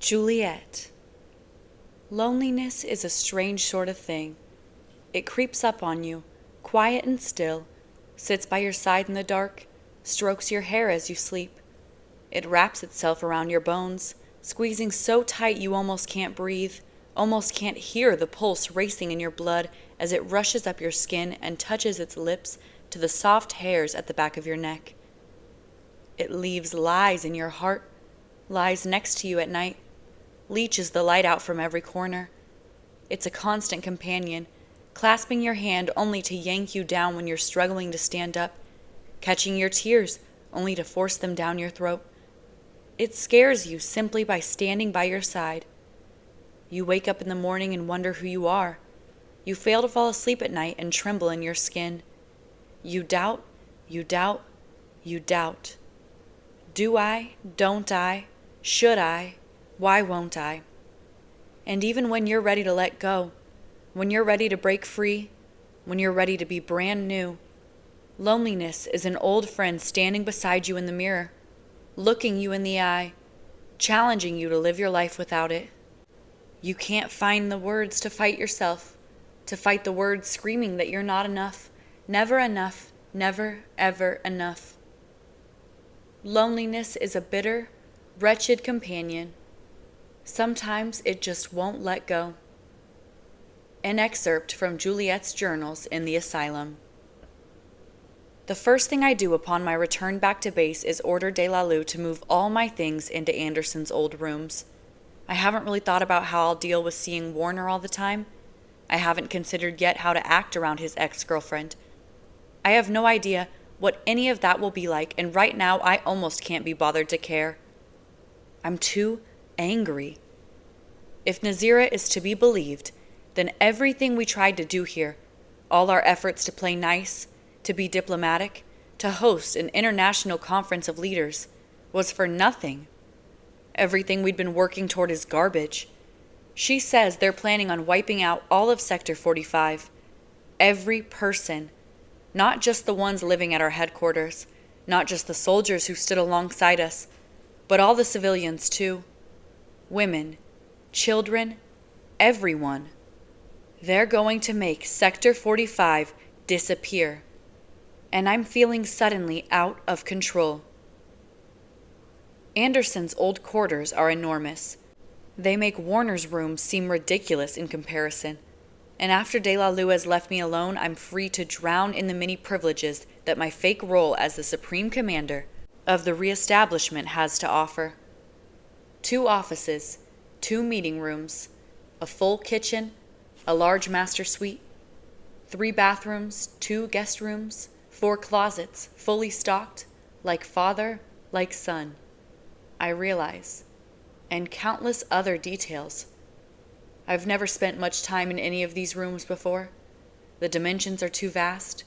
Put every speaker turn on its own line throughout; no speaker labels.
Juliet. Loneliness is a strange sort of thing. It creeps up on you, quiet and still, sits by your side in the dark, strokes your hair as you sleep. It wraps itself around your bones, squeezing so tight you almost can't breathe, almost can't hear the pulse racing in your blood as it rushes up your skin and touches its lips to the soft hairs at the back of your neck. It leaves lies in your heart, lies next to you at night, leeches the light out from every corner. It's a constant companion, clasping your hand only to yank you down when you're struggling to stand up, catching your tears only to force them down your throat. It scares you simply by standing by your side. You wake up in the morning and wonder who you are. You fail to fall asleep at night and tremble in your skin. You doubt, you doubt, you doubt. Do I? Don't I? Should I? Why won't I? And even when you're ready to let go, when you're ready to break free, when you're ready to be brand new, loneliness is an old friend standing beside you in the mirror, looking you in the eye, challenging you to live your life without it. You can't find the words to fight yourself, to fight the words screaming that you're not enough, never ever enough. Loneliness is a bitter, wretched companion. Sometimes it just won't let go. An excerpt from Juliet's journals in the asylum. The first thing I do upon my return back to base is order De La Lue to move all my things into Anderson's old rooms. I haven't really thought about how I'll deal with seeing Warner all the time. I haven't considered yet how to act around his ex-girlfriend. I have no idea what any of that will be like, and right now I almost can't be bothered to care. I'm too angry. If Nazira is to be believed, then everything we tried to do here, all our efforts to play nice, to be diplomatic, to host an international conference of leaders, was for nothing. Everything we'd been working toward is garbage. She says they're planning on wiping out all of Sector 45. Every person. Not just the ones living at our headquarters, not just the soldiers who stood alongside us, but all the civilians too. Women, children, everyone. They're going to make Sector 45 disappear. And I'm feeling suddenly out of control. Anderson's old quarters are enormous. They make Warner's room seem ridiculous in comparison. And after De La Lue has left me alone, I'm free to drown in the many privileges that my fake role as the Supreme Commander of the reestablishment has to offer. 2 offices, 2 meeting rooms, a full kitchen, a large master suite, 3 bathrooms, 2 guest rooms, 4 closets, fully stocked, like father, like son, I realize, and countless other details. I've never spent much time in any of these rooms before. The dimensions are too vast.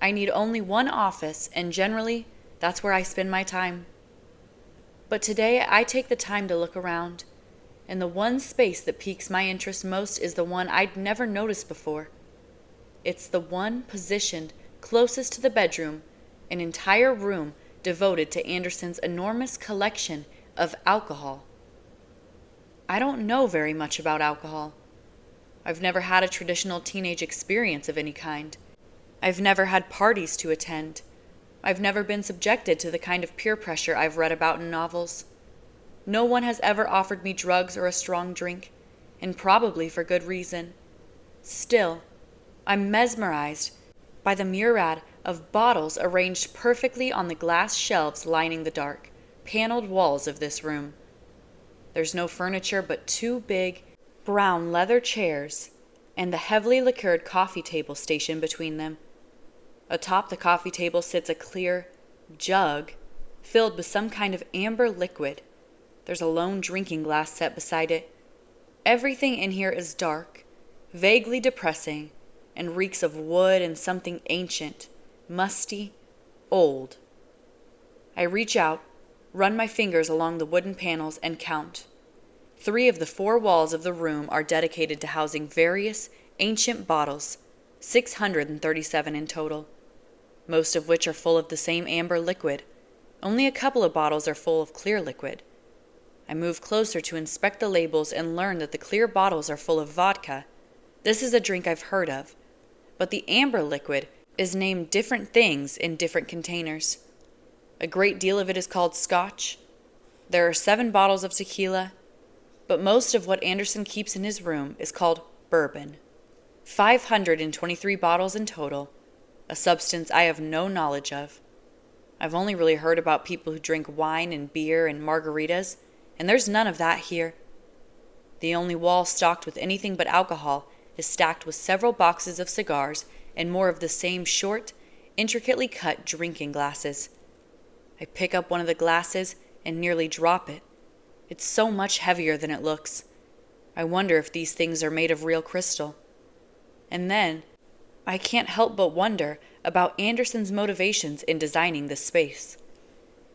I need only one office, and generally, that's where I spend my time. But today, I take the time to look around, and the one space that piques my interest most is the one I'd never noticed before. It's the one positioned closest to the bedroom, an entire room devoted to Anderson's enormous collection of alcohol. I don't know very much about alcohol. I've never had a traditional teenage experience of any kind. I've never had parties to attend. I've never been subjected to the kind of peer pressure I've read about in novels. No one has ever offered me drugs or a strong drink, and probably for good reason. Still, I'm mesmerized by the myriad of bottles arranged perfectly on the glass shelves lining the dark, paneled walls of this room. There's no furniture but 2 big, brown leather chairs and the heavily lacquered coffee table stationed between them. Atop the coffee table sits a clear jug filled with some kind of amber liquid. There's a lone drinking glass set beside it. Everything in here is dark, vaguely depressing, and reeks of wood and something ancient, musty, old. I reach out, run my fingers along the wooden panels, and count. 3 of the 4 walls of the room are dedicated to housing various ancient bottles, 637 in total, most of which are full of the same amber liquid. Only a couple of bottles are full of clear liquid. I move closer to inspect the labels and learn that the clear bottles are full of vodka. This is a drink I've heard of, but the amber liquid is named different things in different containers. A great deal of it is called scotch. There are 7 bottles of tequila, but most of what Anderson keeps in his room is called bourbon. 523 bottles in total, a substance I have no knowledge of. I've only really heard about people who drink wine and beer and margaritas, and there's none of that here. The only wall stocked with anything but alcohol is stacked with several boxes of cigars and more of the same short, intricately cut drinking glasses. I pick up one of the glasses and nearly drop it. It's so much heavier than it looks. I wonder if these things are made of real crystal. And then, I can't help but wonder about Anderson's motivations in designing this space.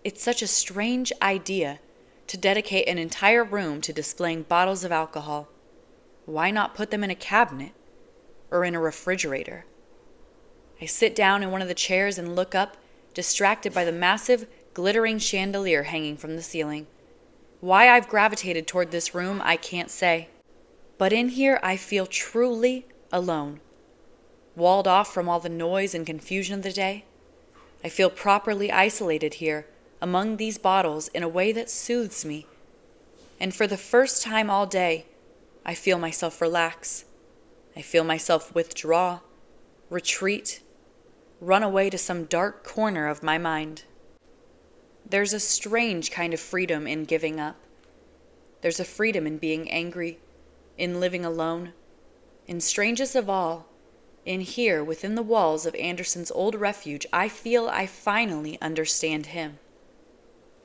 It's such a strange idea to dedicate an entire room to displaying bottles of alcohol. Why not put them in a cabinet or in a refrigerator? I sit down in one of the chairs and look up, distracted by the massive, glittering chandelier hanging from the ceiling. Why I've gravitated toward this room, I can't say. But in here, I feel truly alone. Walled off from all the noise and confusion of the day. I feel properly isolated here, among these bottles, in a way that soothes me. And for the first time all day, I feel myself relax. I feel myself withdraw, retreat, run away to some dark corner of my mind. There's a strange kind of freedom in giving up. There's a freedom in being angry, in living alone, and strangest of all, in here within the walls of Anderson's old refuge, I feel I finally understand him.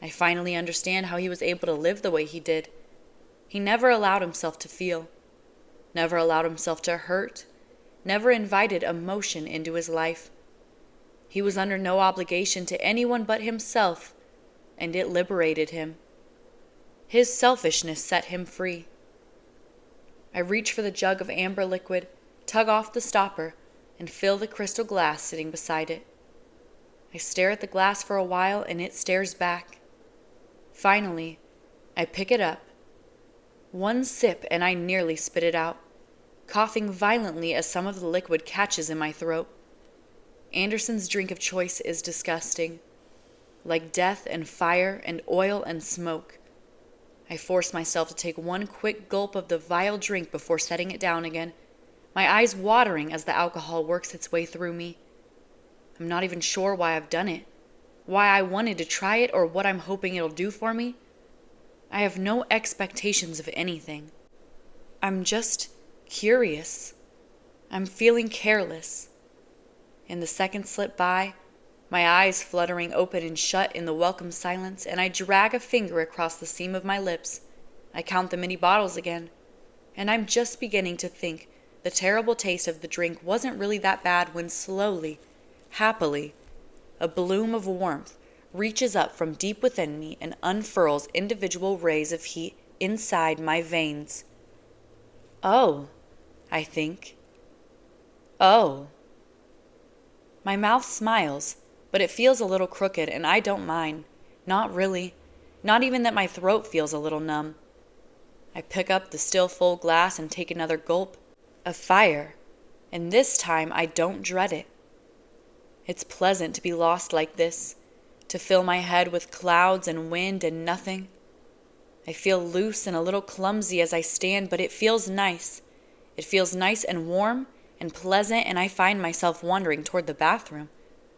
I finally understand how he was able to live the way he did. He never allowed himself to feel, never allowed himself to hurt, never invited emotion into his life. He was under no obligation to anyone but himself, and it liberated him. His selfishness set him free. I reach for the jug of amber liquid, tug off the stopper, and fill the crystal glass sitting beside it. I stare at the glass for a while, and it stares back. Finally, I pick it up. One sip, and I nearly spit it out, coughing violently as some of the liquid catches in my throat. Anderson's drink of choice is disgusting, like death and fire and oil and smoke. I force myself to take one quick gulp of the vile drink before setting it down again, my eyes watering as the alcohol works its way through me. I'm not even sure why I've done it, why I wanted to try it, or what I'm hoping it'll do for me. I have no expectations of anything. I'm just curious. I'm feeling careless. And the seconds slip by, my eyes fluttering open and shut in the welcome silence, and I drag a finger across the seam of my lips. I count the many bottles again, and I'm just beginning to think the terrible taste of the drink wasn't really that bad when slowly, happily, a bloom of warmth reaches up from deep within me and unfurls individual rays of heat inside my veins. Oh, I think. Oh. My mouth smiles, but it feels a little crooked, and I don't mind. Not really. Not even that my throat feels a little numb. I pick up the still full glass and take another gulp. A fire, and this time I don't dread it. It's pleasant to be lost like this, to fill my head with clouds and wind and nothing. I feel loose and a little clumsy as I stand, but it feels nice. It feels nice and warm and pleasant, and I find myself wandering toward the bathroom,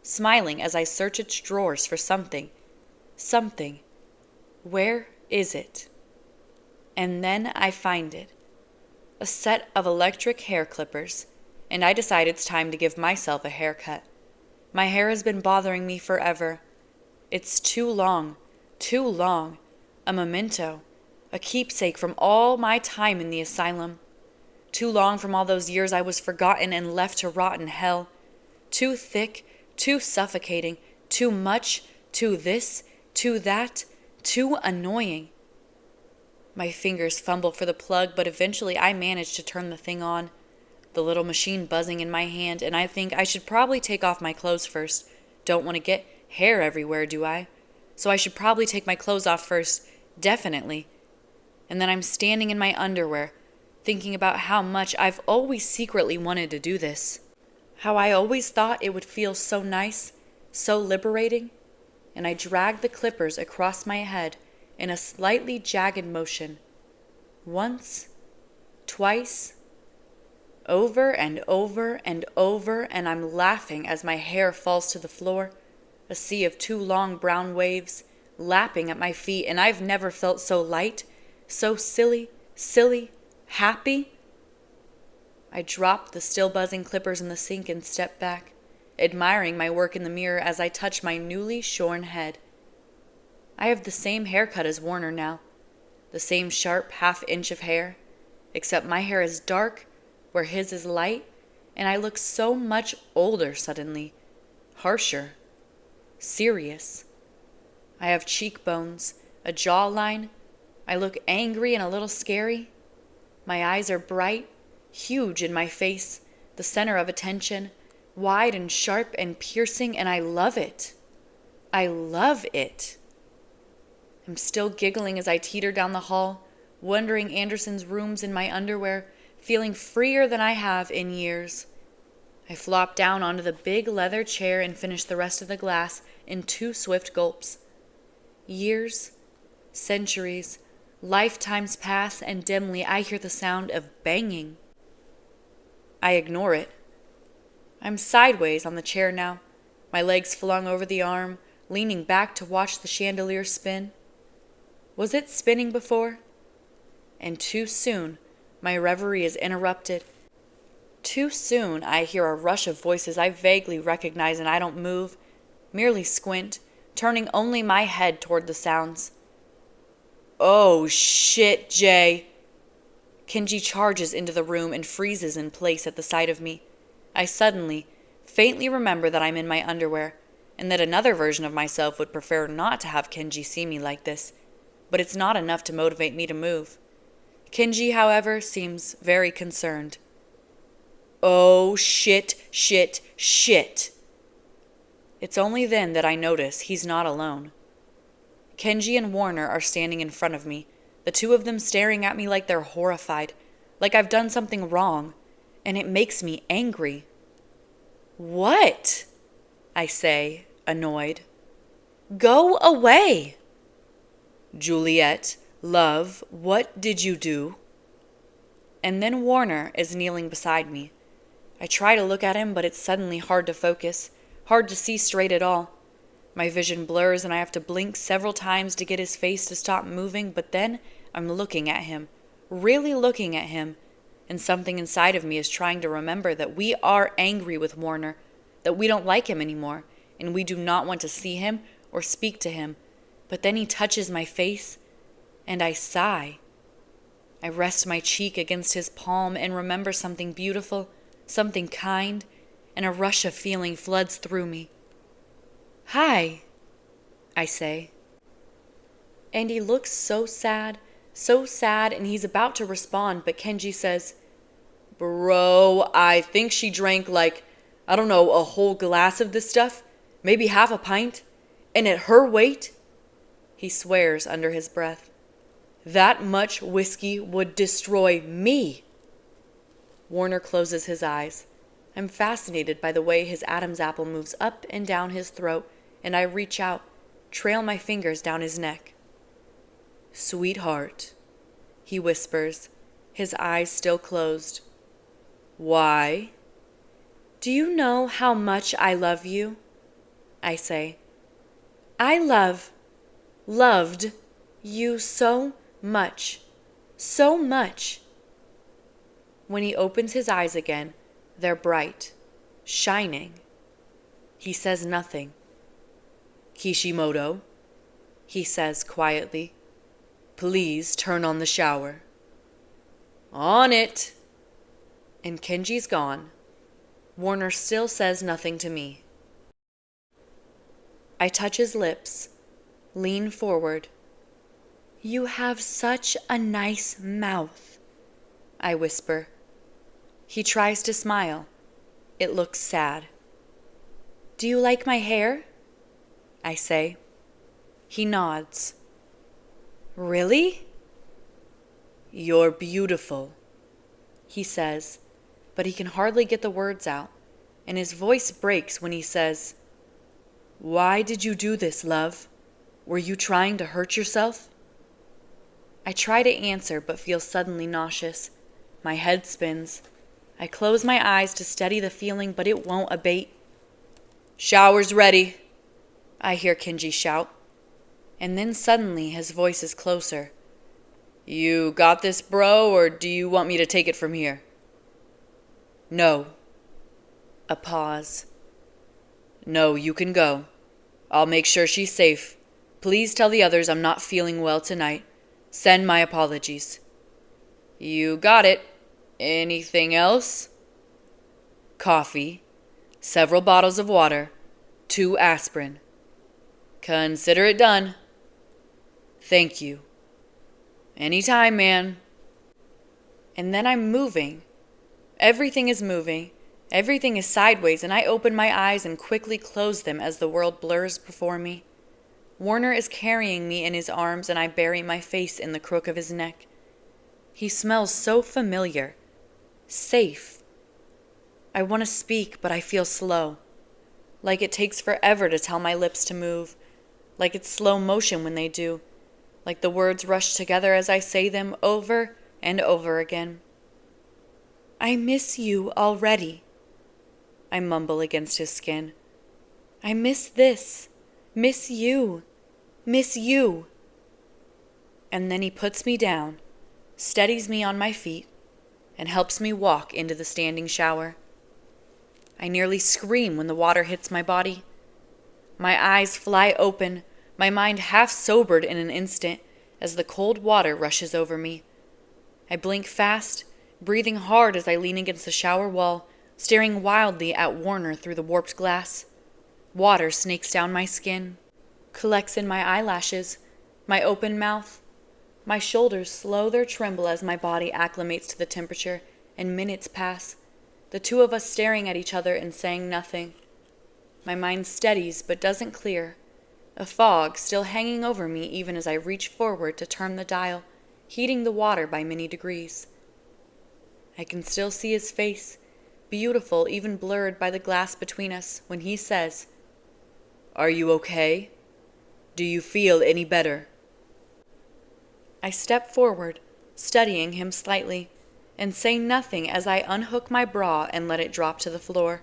smiling as I search its drawers for something. Something. Where is it? And then I find it. A set of electric hair clippers, and I decide it's time to give myself a haircut. My hair has been bothering me forever. It's too long, a memento, a keepsake from all my time in the asylum. Too long from all those years I was forgotten and left to rot in hell. Too thick, too suffocating, too much, too this, too that, too annoying. My fingers fumble for the plug, but eventually I manage to turn the thing on, the little machine buzzing in my hand, and I think I should probably take off my clothes first. Don't want to get hair everywhere, do I? So I should probably take my clothes off first, definitely, And then I'm standing in my underwear, thinking about how much I've always secretly wanted to do this. How I always thought it would feel so nice, so liberating. And I drag the clippers across my head in a slightly jagged motion. Once, twice, over and over and over, and I'm laughing as my hair falls to the floor, a sea of two long brown waves lapping at my feet, and I've never felt so light, so silly, happy. I drop the still buzzing clippers in the sink and step back, admiring my work in the mirror as I touch my newly shorn head. I have the same haircut as Warner now, the same sharp half-inch of hair, except my hair is dark where his is light, and I look so much older suddenly, harsher, serious. I have cheekbones, a jawline. I look angry and a little scary. My eyes are bright, huge in my face, the center of attention, wide and sharp and piercing, and I love it. I love it. I'm still giggling as I teeter down the hall, wandering Anderson's rooms in my underwear, feeling freer than I have in years. I flop down onto the big leather chair and finish the rest of the glass in 2 swift gulps. Years, centuries, lifetimes pass, and dimly I hear the sound of banging. I ignore it. I'm sideways on the chair now, my legs flung over the arm, leaning back to watch the chandelier spin. Was it spinning before? And too soon, my reverie is interrupted. Too soon, I hear a rush of voices I vaguely recognize, and I don't move, merely squint, turning only my head toward the sounds. Oh, shit, Jay. Kenji charges into the room and freezes in place at the sight of me. I suddenly, faintly remember that I'm in my underwear, and that another version of myself would prefer not to have Kenji see me like this, but it's not enough to motivate me to move. Kenji, however, seems very concerned. Oh, shit. It's only then that I notice he's not alone. Kenji and Warner are standing in front of me, the two of them staring at me like they're horrified, like I've done something wrong, and it makes me angry. What? I say, annoyed. Go away! Juliet, love, what did you do? And then Warner is kneeling beside me. I try to look at him, but it's suddenly hard to focus, hard to see straight at all. My vision blurs and I have to blink several times to get his face to stop moving, but then I'm looking at him, really looking at him, and something inside of me is trying to remember that we are angry with Warner, that we don't like him anymore, and we do not want to see him or speak to him. But then he touches my face, and I sigh. I rest my cheek against his palm and remember something beautiful, something kind, and a rush of feeling floods through me. Hi, I say. And he looks so sad, and he's about to respond, but Kenji says, Bro, I think she drank a whole glass of this stuff, maybe half a pint, and at her weight, he swears under his breath, that much whiskey would destroy me. Warner closes his eyes. I'm fascinated by the way his Adam's apple moves up and down his throat, and I reach out, trail my fingers down his neck. Sweetheart, he whispers, his eyes still closed. Why? Do you know how much I love you? I say. I loved you so much. When he opens his eyes again, they're bright, shining. He says nothing. Kishimoto, he says quietly, please turn on the shower. On it. And Kenji's gone. Warner still says nothing to me. I touch his lips, lean forward. You have such a nice mouth, I whisper. He tries to smile. It looks sad. Do you like my hair? I say. He nods. Really? "You're beautiful," he says, but he can hardly get the words out, and his voice breaks when he says, "Why did you do this, love? Were you trying to hurt yourself?" I try to answer, but feel suddenly nauseous. My head spins. I close my eyes to steady the feeling, but it won't abate. "Shower's ready," I hear Kenji shout. And then suddenly his voice is closer. "You got this, bro, or do you want me to take it from here?" "No." A pause. "No, you can go. I'll make sure she's safe. Please tell the others I'm not feeling well tonight. Send my apologies." "You got it. Anything else?" "Coffee, several bottles of water, 2 aspirin." "Consider it done." "Thank you." "Anytime, man." And then I'm moving. Everything is moving. Everything is sideways, and I open my eyes and quickly close them as the world blurs before me. Warner is carrying me in his arms, and I bury my face in the crook of his neck. He smells so familiar. Safe. I want to speak, but I feel slow. Like it takes forever to tell my lips to move. Like it's slow motion when they do. Like the words rush together as I say them over and over again. "I miss you already," I mumble against his skin. "I miss this. Miss you. Miss you." And then he puts me down, steadies me on my feet, and helps me walk into the standing shower. I nearly scream when the water hits my body. My eyes fly open, my mind half sobered in an instant as the cold water rushes over me. I blink fast, breathing hard as I lean against the shower wall, staring wildly at Warner through the warped glass. Water snakes down my skin, collects in my eyelashes, my open mouth. My shoulders slow their tremble as my body acclimates to the temperature, and minutes pass, the two of us staring at each other and saying nothing. My mind steadies but doesn't clear, a fog still hanging over me even as I reach forward to turn the dial, heating the water by many degrees. I can still see his face, beautiful even blurred by the glass between us, when he says, "Are you okay? Do you feel any better?" I step forward, studying him slightly, and say nothing as I unhook my bra and let it drop to the floor.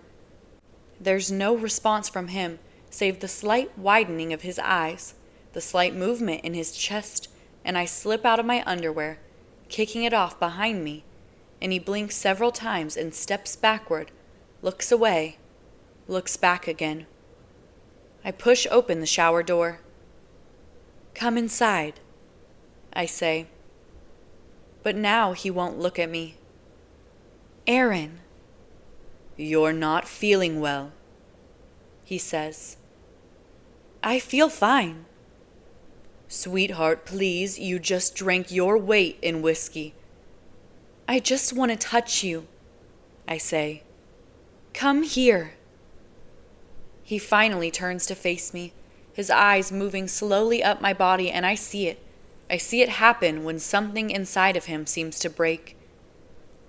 There's no response from him, save the slight widening of his eyes, the slight movement in his chest, and I slip out of my underwear, kicking it off behind me, and he blinks several times and steps backward, looks away, looks back again. I push open the shower door. "Come inside," I say. But now he won't look at me. "Aaron." "You're not feeling well," he says. "I feel fine." "Sweetheart, please, you just drank your weight in whiskey." "I just want to touch you," I say. "Come here." He finally turns to face me, his eyes moving slowly up my body, and I see it. I see it happen when something inside of him seems to break.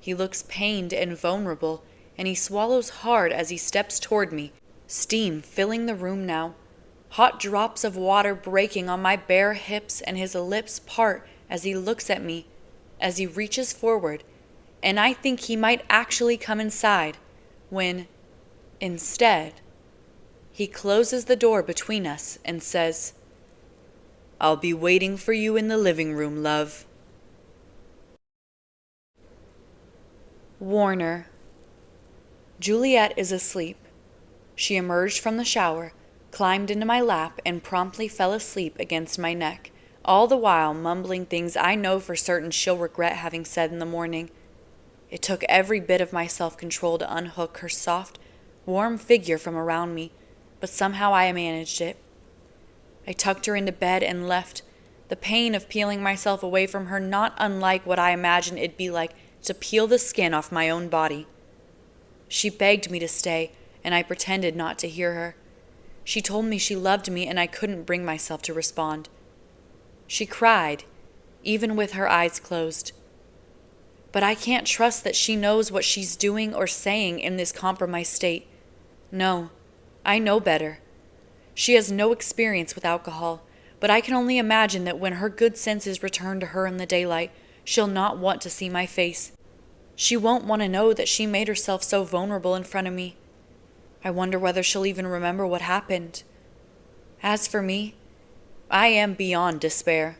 He looks pained and vulnerable, and he swallows hard as he steps toward me, steam filling the room now, hot drops of water breaking on my bare hips, and his lips part as he looks at me, as he reaches forward, and I think he might actually come inside, when, instead, he closes the door between us and says, "I'll be waiting for you in the living room, love." Warner. Juliet is asleep. She emerged from the shower, climbed into my lap, and promptly fell asleep against my neck, all the while mumbling things I know for certain she'll regret having said in the morning. It took every bit of my self-control to unhook her soft, warm figure from around me, but somehow I managed it. I tucked her into bed and left, the pain of peeling myself away from her not unlike what I imagined it'd be like to peel the skin off my own body. She begged me to stay, and I pretended not to hear her. She told me she loved me, and I couldn't bring myself to respond. She cried, even with her eyes closed. But I can't trust that she knows what she's doing or saying in this compromised state. No, I know better. She has no experience with alcohol, but I can only imagine that when her good senses return to her in the daylight, she'll not want to see my face. She won't want to know that she made herself so vulnerable in front of me. I wonder whether she'll even remember what happened. As for me, I am beyond despair.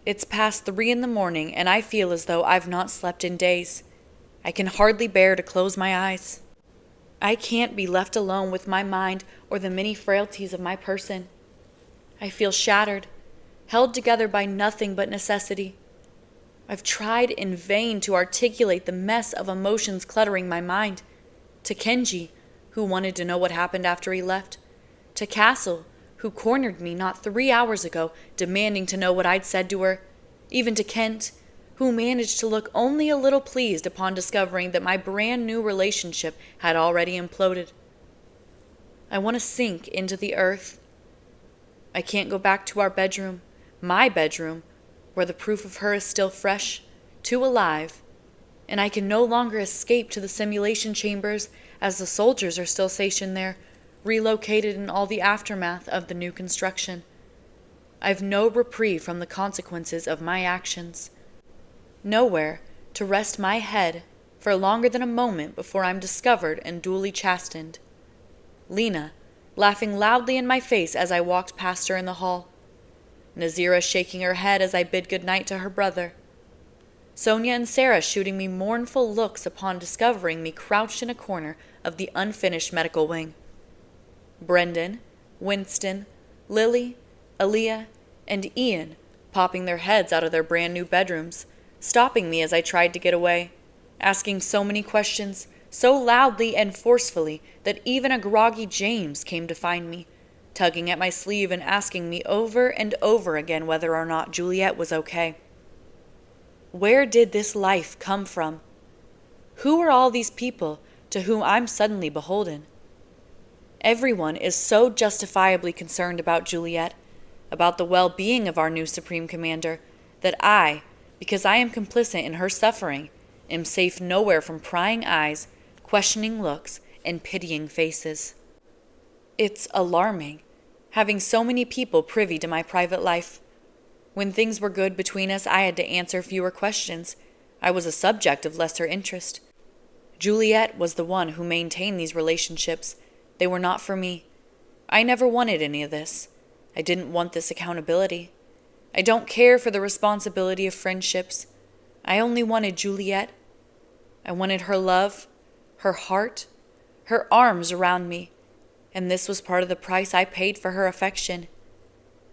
It's past 3 in the morning, and I feel as though I've not slept in days. I can hardly bear to close my eyes. I can't be left alone with my mind or the many frailties of my person. I feel shattered, held together by nothing but necessity. I've tried in vain to articulate the mess of emotions cluttering my mind. To Kenji, who wanted to know what happened after he left. To Castle, who cornered me not 3 hours ago, demanding to know what I'd said to her. Even to Kent, who managed to look only a little pleased upon discovering that my brand new relationship had already imploded. I want to sink into the earth. I can't go back to our bedroom, my bedroom, where the proof of her is still fresh, too alive, and I can no longer escape to the simulation chambers as the soldiers are still stationed there, relocated in all the aftermath of the new construction. I've no reprieve from the consequences of my actions. Nowhere to rest my head for longer than a moment before I'm discovered and duly chastened. Lena, laughing loudly in my face as I walked past her in the hall. Nazira shaking her head as I bid good night to her brother. Sonia and Sarah shooting me mournful looks upon discovering me crouched in a corner of the unfinished medical wing. Brendan, Winston, Lily, Aaliyah, and Ian popping their heads out of their brand new bedrooms, stopping me as I tried to get away, asking so many questions, so loudly and forcefully that even a groggy James came to find me, tugging at my sleeve and asking me over and over again whether or not Juliet was okay. Where did this life come from? Who are all these people to whom I'm suddenly beholden? Everyone is so justifiably concerned about Juliet, about the well-being of our new Supreme Commander, that I, because I am complicit in her suffering, am safe nowhere from prying eyes, questioning looks, and pitying faces. It's alarming, having so many people privy to my private life. When things were good between us, I had to answer fewer questions. I was a subject of lesser interest. Juliet was the one who maintained these relationships. They were not for me. I never wanted any of this. I didn't want this accountability. I don't care for the responsibility of friendships. I only wanted Juliet. I wanted her love, her heart, her arms around me, and this was part of the price I paid for her affection.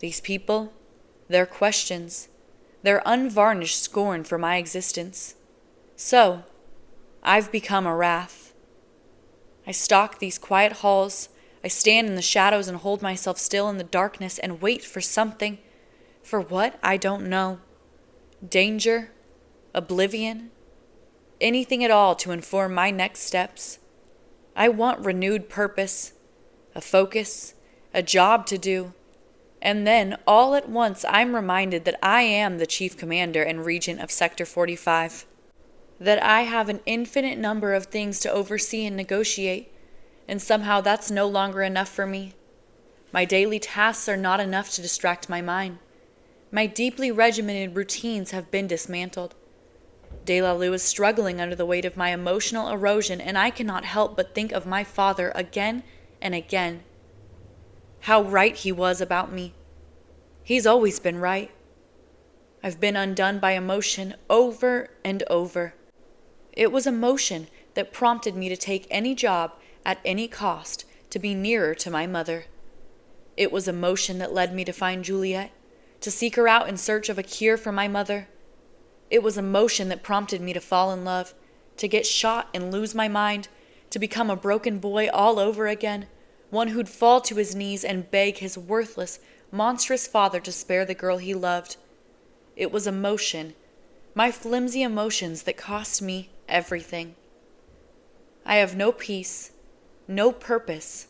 These people, their questions, their unvarnished scorn for my existence. So, I've become a wrath. I stalk these quiet halls. I stand in the shadows and hold myself still in the darkness and wait for something. For what? I don't know. Danger? Oblivion? Anything at all to inform my next steps. I want renewed purpose, a focus, a job to do. And then, all at once, I'm reminded that I am the chief commander and regent of Sector 45. That I have an infinite number of things to oversee and negotiate, and somehow that's no longer enough for me. My daily tasks are not enough to distract my mind. My deeply regimented routines have been dismantled. De La Lue is struggling under the weight of my emotional erosion, and I cannot help but think of my father again and again. How right he was about me. He's always been right. I've been undone by emotion over and over. It was emotion that prompted me to take any job at any cost to be nearer to my mother. It was emotion that led me to find Juliet, to seek her out in search of a cure for my mother. It was emotion that prompted me to fall in love, to get shot and lose my mind, to become a broken boy all over again, one who'd fall to his knees and beg his worthless, monstrous father to spare the girl he loved. It was emotion, my flimsy emotions, that cost me everything. I have no peace, no purpose.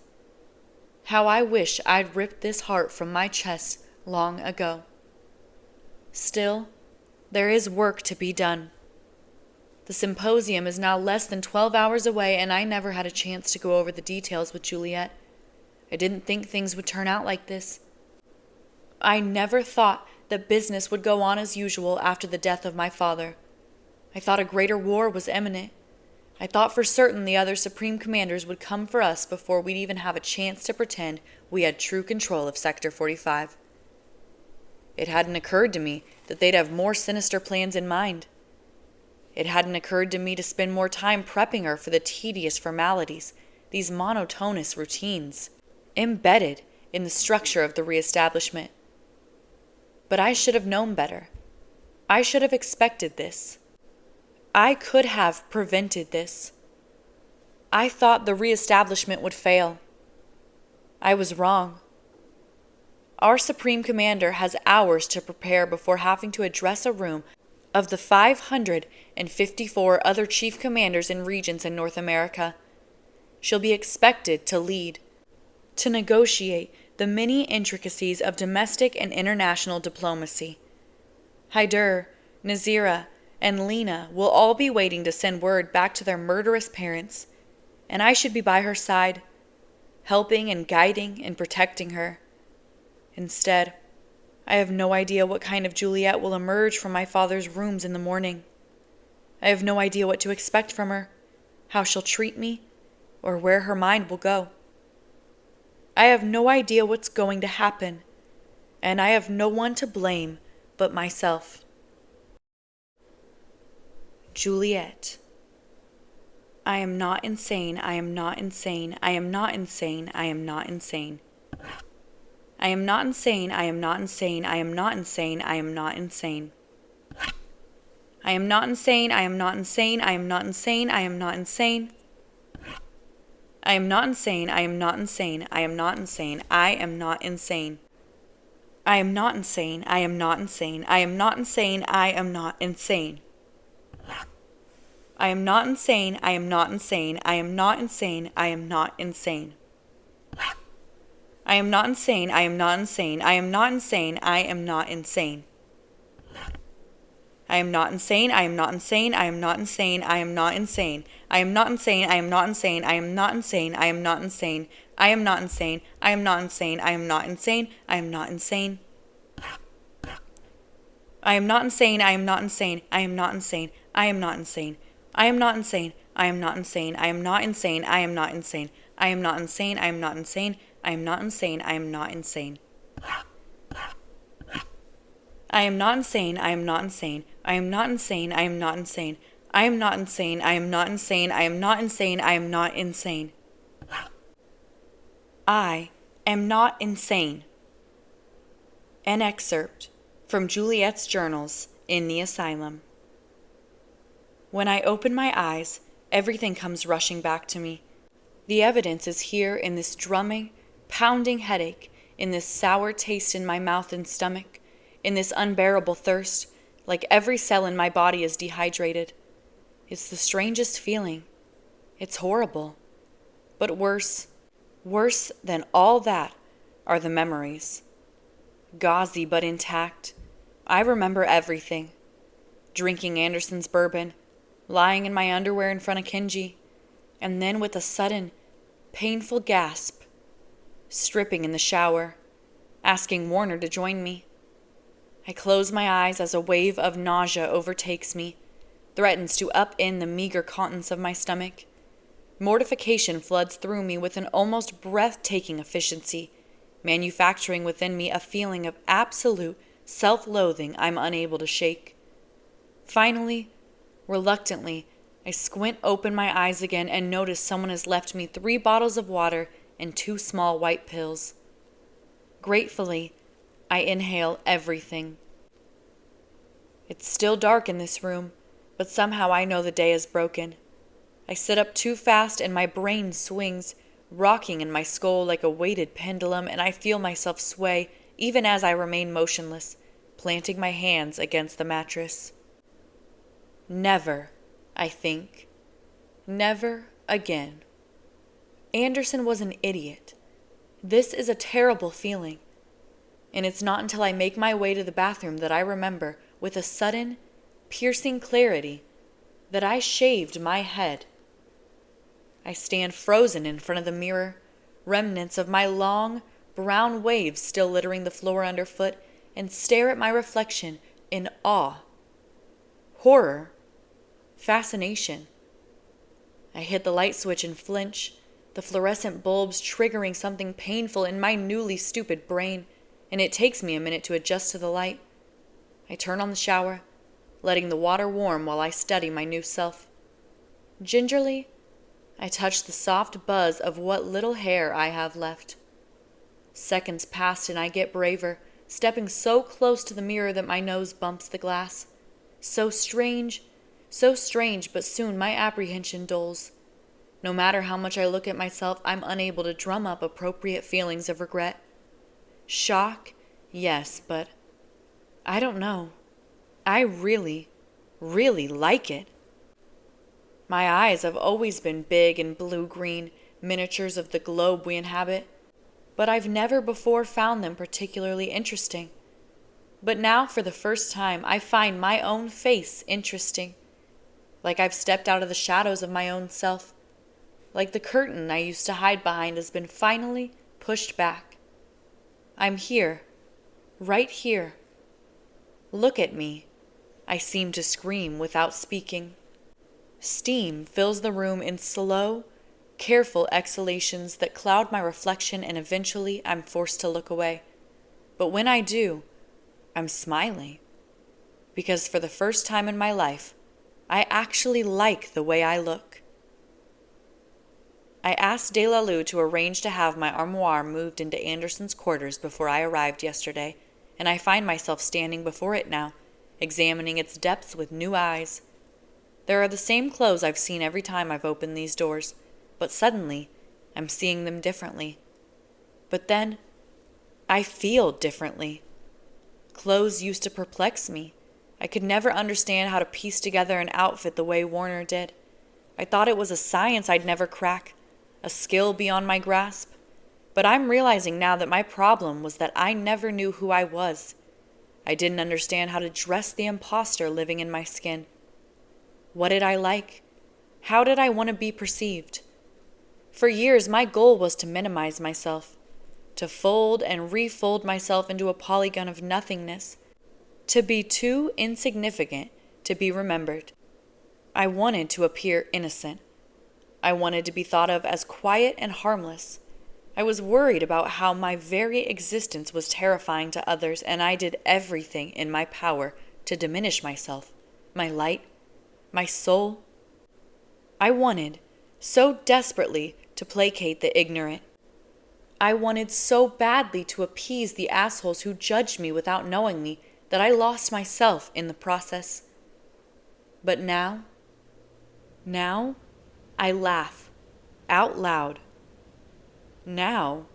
How I wish I'd ripped this heart from my chest long ago. Still, there is work to be done. The symposium is now less than 12 hours away, and I never had a chance to go over the details with Juliet. I didn't think things would turn out like this. I never thought that business would go on as usual after the death of my father. I thought a greater war was imminent. I thought for certain the other Supreme Commanders would come for us before we'd even have a chance to pretend we had true control of Sector 45. It hadn't occurred to me that they'd have more sinister plans in mind. It hadn't occurred to me to spend more time prepping her for the tedious formalities, these monotonous routines, embedded in the structure of the reestablishment. But I should have known better. I should have expected this. I could have prevented this. I thought the reestablishment would fail. I was wrong. Our Supreme Commander has hours to prepare before having to address a room of the 554 other Chief Commanders and Regents in North America. She'll be expected to lead, to negotiate the many intricacies of domestic and international diplomacy. Hyder, Nazira, and Lena will all be waiting to send word back to their murderous parents, and I should be by her side, helping and guiding and protecting her. Instead, I have no idea what kind of Juliet will emerge from my father's rooms in the morning. I have no idea what to expect from her, how she'll treat me, or where her mind will go. I have no idea what's going to happen, and I have no one to blame but myself. Juliet. I am not insane, I am not insane, I am not insane, I am not insane. I am not insane, I am not insane, I am not insane, I am not insane. I am not insane, I am not insane, I am not insane, I am not insane. I am not insane, I am not insane, I am not insane, I am not insane. I am not insane, I am not insane, I am not insane, I am not insane. I am not insane, I am not insane, I am not insane, I am not insane. I am not insane, I am not insane, I am not insane, I am not insane. I am not insane, I am not insane, I am not insane, I am not insane. I am not insane, I am not insane, I am not insane, I am not insane. I am not insane, I am not insane, I am not insane, I am not insane. I am not insane, I am not insane, I am not insane, I am not insane. I am not insane, I am not insane, I am not insane, I am not insane. I am not insane, I am not insane, I am not insane, I am not insane. I am not insane, I am not insane, I am not insane, I am not insane. I am not insane, I am not insane, I am not insane, I am not insane. I am not insane. An excerpt from Juliet's journals in the asylum. When I open my eyes, everything comes rushing back to me. The evidence is here in this drumming, pounding headache, in this sour taste in my mouth and stomach, in this unbearable thirst, like every cell in my body is dehydrated. It's the strangest feeling. It's horrible. But worse than all that are the memories. Gauzy but intact, I remember everything. Drinking Anderson's bourbon, lying in my underwear in front of Kenji, and then with a sudden, painful gasp, stripping in the shower, asking Warner to join me. I close my eyes as a wave of nausea overtakes me, threatens to upend the meager contents of my stomach. Mortification floods through me with an almost breathtaking efficiency, manufacturing within me a feeling of absolute self-loathing I'm unable to shake. Finally, reluctantly, I squint open my eyes again and notice someone has left me 3 bottles of water and 2 small white pills. Gratefully, I inhale everything. It's still dark in this room, but somehow I know the day is broken. I sit up too fast and my brain swings, rocking in my skull like a weighted pendulum, and I feel myself sway even as I remain motionless, planting my hands against the mattress. Never, I think. Never again. Anderson was an idiot. This is a terrible feeling. And it's not until I make my way to the bathroom that I remember, with a sudden, piercing clarity, that I shaved my head. I stand frozen in front of the mirror, remnants of my long, brown waves still littering the floor underfoot, and stare at my reflection in awe, horror, fascination. I hit the light switch and flinch, the fluorescent bulbs triggering something painful in my newly stupid brain, and it takes me a minute to adjust to the light. I turn on the shower, letting the water warm while I study my new self. Gingerly, I touch the soft buzz of what little hair I have left. Seconds pass and I get braver, stepping so close to the mirror that my nose bumps the glass. So strange, but soon my apprehension dulls. No matter how much I look at myself, I'm unable to drum up appropriate feelings of regret. Shock, yes, but I don't know. I really, really like it. My eyes have always been big and blue-green, miniatures of the globe we inhabit, but I've never before found them particularly interesting. But now, for the first time, I find my own face interesting. Like I've stepped out of the shadows of my own self. Like the curtain I used to hide behind has been finally pushed back. I'm here, right here. Look at me, I seem to scream without speaking. Steam fills the room in slow, careful exhalations that cloud my reflection, and eventually I'm forced to look away. But when I do, I'm smiling. Because for the first time in my life, I actually like the way I look. I asked De La Lue to arrange to have my armoire moved into Anderson's quarters before I arrived yesterday, and I find myself standing before it now, examining its depths with new eyes. There are the same clothes I've seen every time I've opened these doors, but suddenly I'm seeing them differently. But then, I feel differently. Clothes used to perplex me. I could never understand how to piece together an outfit the way Warner did. I thought it was a science I'd never crack, a skill beyond my grasp. But I'm realizing now that my problem was that I never knew who I was. I didn't understand how to dress the imposter living in my skin. What did I like? How did I want to be perceived? For years, my goal was to minimize myself, to fold and refold myself into a polygon of nothingness, to be too insignificant to be remembered. I wanted to appear innocent. I wanted to be thought of as quiet and harmless. I was worried about how my very existence was terrifying to others, and I did everything in my power to diminish myself, my light, my soul. I wanted, so desperately, to placate the ignorant. I wanted so badly to appease the assholes who judged me without knowing me that I lost myself in the process. But now, I laugh out loud. Now,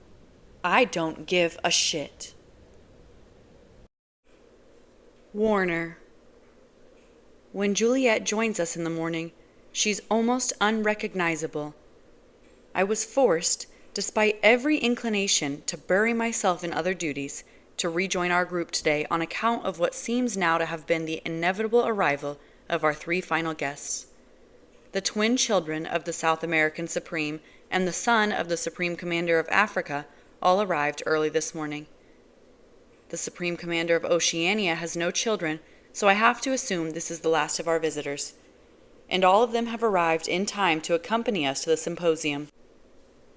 I don't give a shit. Warner. When Juliet joins us in the morning, she's almost unrecognizable. I was forced, despite every inclination to bury myself in other duties, to rejoin our group today on account of what seems now to have been the inevitable arrival of our three final guests. The twin children of the South American Supreme and the son of the Supreme Commander of Africa all arrived early this morning. The Supreme Commander of Oceania has no children, so I have to assume this is the last of our visitors. And all of them have arrived in time to accompany us to the symposium.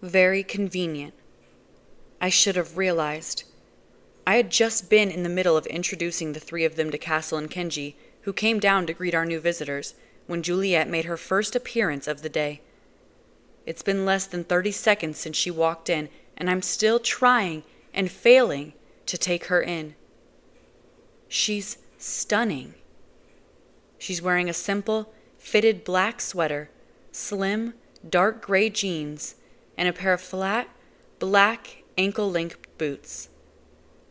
Very convenient. I should have realized. I had just been in the middle of introducing the three of them to Castle and Kenji, who came down to greet our new visitors, when Juliet made her first appearance of the day. It's been less than 30 seconds since she walked in, and I'm still trying and failing to take her in. She's stunning. She's wearing a simple, fitted black sweater, slim, dark gray jeans, and a pair of flat, black, ankle-length boots.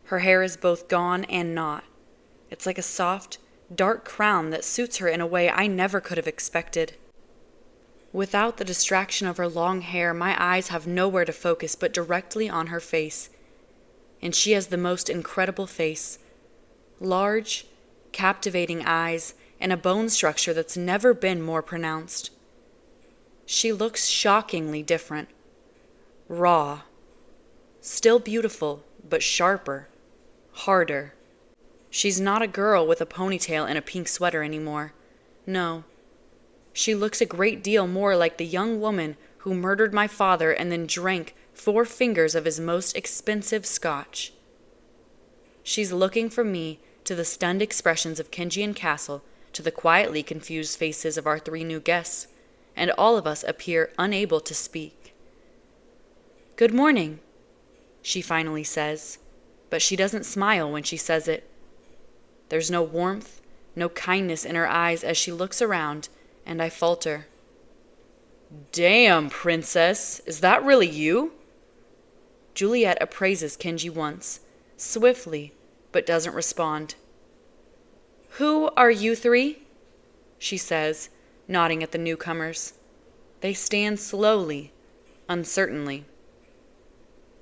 Her hair is both gone and not. It's like a soft, dark crown that suits her in a way I never could have expected. Without the distraction of her long hair, my eyes have nowhere to focus but directly on her face. And she has the most incredible face. Large, captivating eyes, and a bone structure that's never been more pronounced. She looks shockingly different. Raw. Still beautiful, but sharper. Harder. She's not a girl with a ponytail and a pink sweater anymore. No. She looks a great deal more like the young woman who murdered my father and then drank 4 fingers of his most expensive scotch. She's looking from me to the stunned expressions of Kenji and Castle to the quietly confused faces of our 3 new guests, and all of us appear unable to speak. "Good morning," she finally says, but she doesn't smile when she says it. There's no warmth, no kindness in her eyes as she looks around, and I falter. "Damn, princess, is that really you?" Juliet appraises Kenji once, swiftly, but doesn't respond. "Who are you 3? She says, nodding at the newcomers. They stand slowly, uncertainly.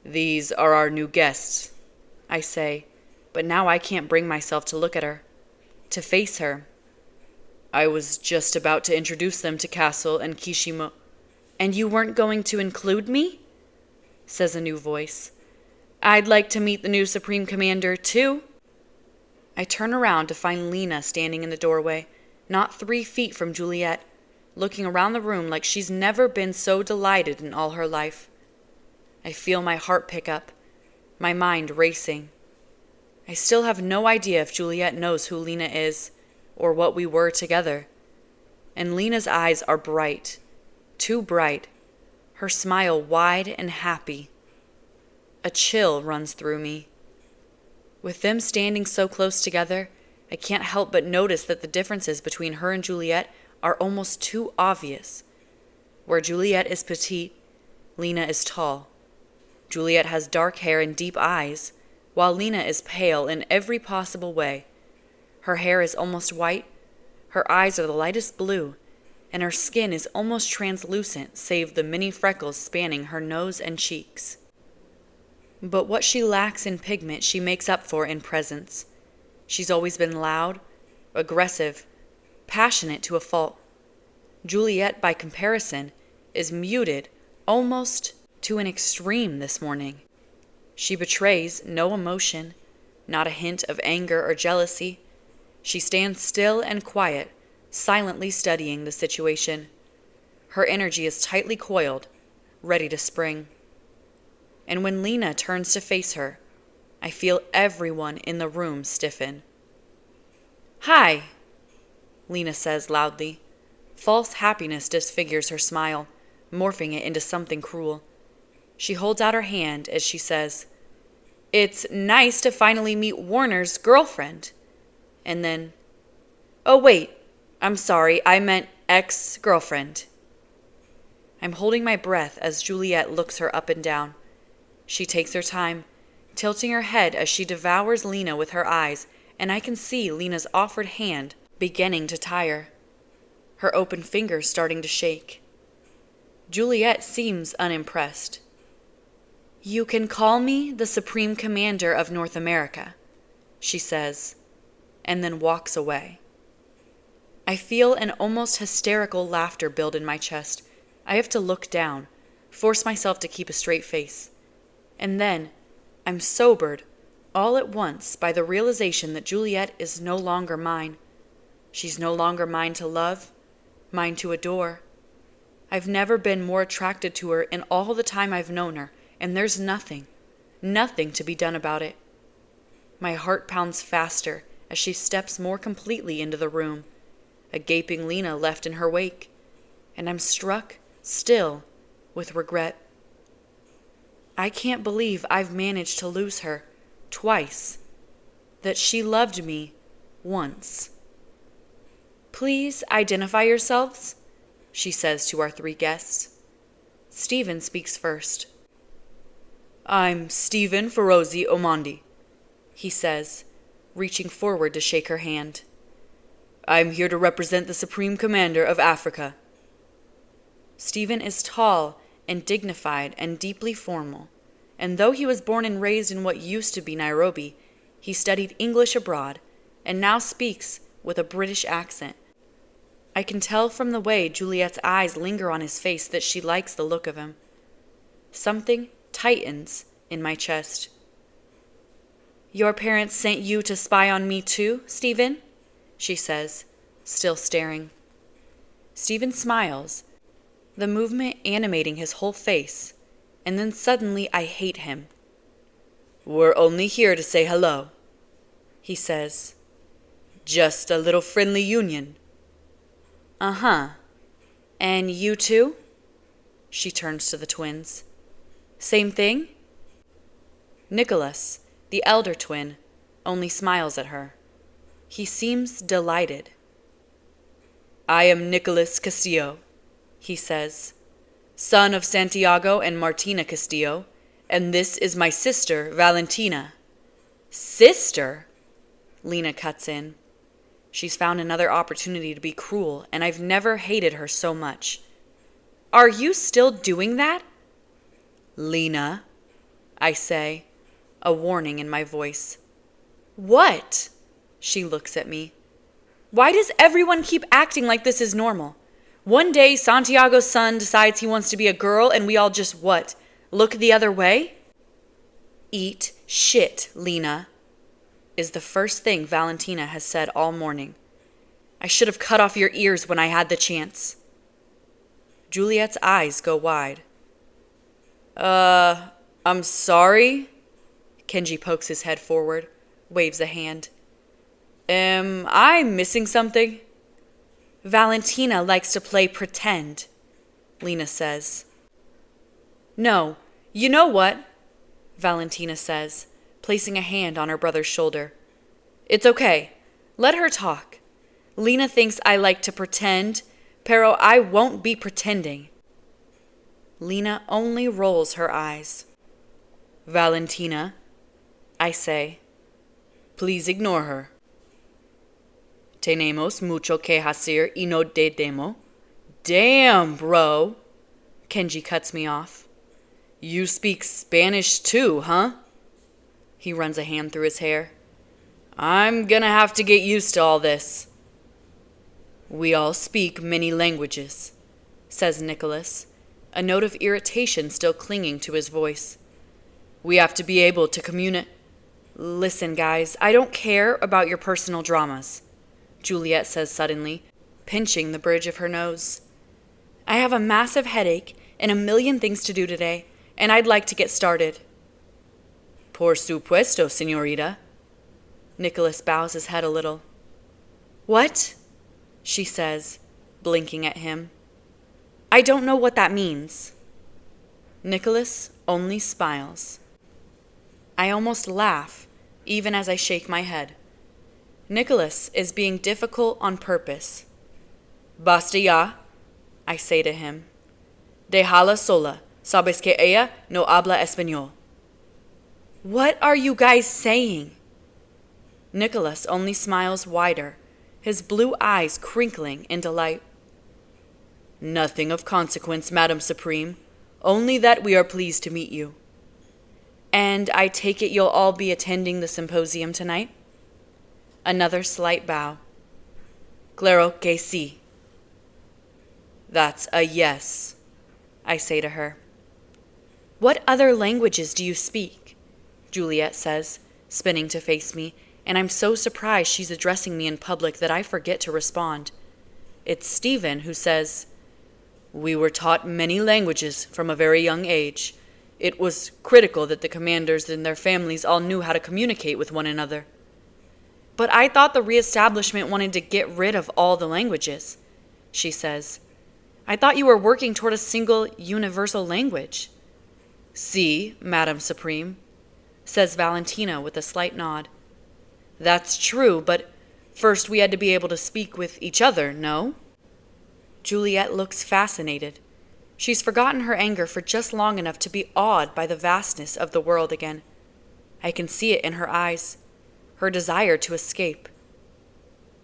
"These are our new guests," I say, but now I can't bring myself to look at her, to face her. "I was just about to introduce them to Castle and Kishimo." "And you weren't going to include me?" says a new voice. "I'd like to meet the new Supreme Commander, too." I turn around to find Lena standing in the doorway, not 3 feet from Juliet, looking around the room like she's never been so delighted in all her life. I feel my heart pick up, my mind racing. I still have no idea if Juliet knows who Lena is, or what we were together. And Lena's eyes are bright, too bright, her smile wide and happy. A chill runs through me. With them standing so close together, I can't help but notice that the differences between her and Juliet are almost too obvious. Where Juliet is petite, Lena is tall. Juliet has dark hair and deep eyes, while Lena is pale in every possible way. Her hair is almost white, her eyes are the lightest blue, and her skin is almost translucent save the many freckles spanning her nose and cheeks. But what she lacks in pigment she makes up for in presence. She's always been loud, aggressive, passionate to a fault. Juliet, by comparison, is muted almost to an extreme this morning. She betrays no emotion, not a hint of anger or jealousy. She stands still and quiet, silently studying the situation. Her energy is tightly coiled, ready to spring. And when Lena turns to face her, I feel everyone in the room stiffen. "Hi," Lena says loudly. False happiness disfigures her smile, morphing it into something cruel. She holds out her hand as she says, "It's nice to finally meet Warner's girlfriend." And then, "Oh wait, I'm sorry, I meant ex-girlfriend." I'm holding my breath as Juliet looks her up and down. She takes her time, tilting her head as she devours Lena with her eyes, and I can see Lena's offered hand beginning to tire, her open fingers starting to shake. Juliet seems unimpressed. "You can call me the Supreme Commander of North America," she says, and then walks away. I feel an almost hysterical laughter build in my chest. I have to look down, force myself to keep a straight face. And then, I'm sobered, all at once, by the realization that Juliet is no longer mine. She's no longer mine to love, mine to adore. I've never been more attracted to her in all the time I've known her, and there's nothing to be done about it. My heart pounds faster as she steps more completely into the room, a gaping Lena left in her wake, and I'm struck, still, with regret. I can't believe I've managed to lose her twice, that she loved me once. "Please identify yourselves," she says to our 3 guests. Stephen speaks first. "I'm Stephen Ferozi Omondi," he says, reaching forward to shake her hand. "I'm here to represent the Supreme Commander of Africa." Stephen is tall and dignified and deeply formal, and though he was born and raised in what used to be Nairobi, he studied English abroad and now speaks with a British accent. I can tell from the way Juliet's eyes linger on his face that she likes the look of him. Something tightens in my chest. "Your parents sent you to spy on me too, Stephen?" she says, still staring. Stephen smiles, the movement animating his whole face, and then suddenly I hate him. "We're only here to say hello," he says. "Just a little friendly union." "Uh-huh. And you too?" She turns to the twins. "Same thing?" Nicholas, the elder twin, only smiles at her. He seems delighted. "I am Nicholas Castillo," he says, "son of Santiago and Martina Castillo, and this is my sister, Valentina." "Sister?" Lena cuts in. She's found another opportunity to be cruel, and I've never hated her so much. "Are you still doing that?" "Lena," I say, a warning in my voice. "What?" She looks at me. "Why does everyone keep acting like this is normal? One day Santiago's son decides he wants to be a girl and we all just what? Look the other way?" "Eat shit, Lena," is the first thing Valentina has said all morning. "I should have cut off your ears when I had the chance." Juliet's eyes go wide. I'm sorry?" Kenji pokes his head forward, waves a hand. "Am I missing something?" "Valentina likes to play pretend," Lena says. "No, you know what?" Valentina says, placing a hand on her brother's shoulder. "It's okay. Let her talk. Lena thinks I like to pretend, pero I won't be pretending." Lena only rolls her eyes. "Valentina," I say, "please ignore her." "Tenemos mucho que hacer y no demo." "Damn, bro!" Kenji cuts me off. "You speak Spanish too, huh?" He runs a hand through his hair. "I'm gonna have to get used to all this." "We all speak many languages," says Nicholas, a note of irritation still clinging to his voice. "We have to be able to communicate." "Listen, guys, I don't care about your personal dramas," Juliet says suddenly, pinching the bridge of her nose. "I have a massive headache and a million things to do today, and I'd like to get started." "Por supuesto, señorita." Nicholas bows his head a little. "What?" she says, blinking at him. "I don't know what that means." Nicholas only smiles. I almost laugh, even as I shake my head. Nicholas is being difficult on purpose. "Basta ya," I say to him. "Déjala sola. Sabes que ella no habla español." "What are you guys saying?" Nicholas only smiles wider, his blue eyes crinkling in delight. "Nothing of consequence, Madam Supreme, only that we are pleased to meet you." "And I take it you'll all be attending the symposium tonight?" Another slight bow. "Claro que sí." "That's a yes," I say to her. "What other languages do you speak?" Juliet says, spinning to face me, and I'm so surprised she's addressing me in public that I forget to respond. It's Stephen who says, "We were taught many languages from a very young age. It was critical that the commanders and their families all knew how to communicate with one another." "But I thought the reestablishment wanted to get rid of all the languages," she says. "I thought you were working toward a single universal language." "Sí, Madam Supreme," says Valentina with a slight nod. "That's true, but first we had to be able to speak with each other, no?" Juliet looks fascinated. She's forgotten her anger for just long enough to be awed by the vastness of the world again. I can see it in her eyes, her desire to escape.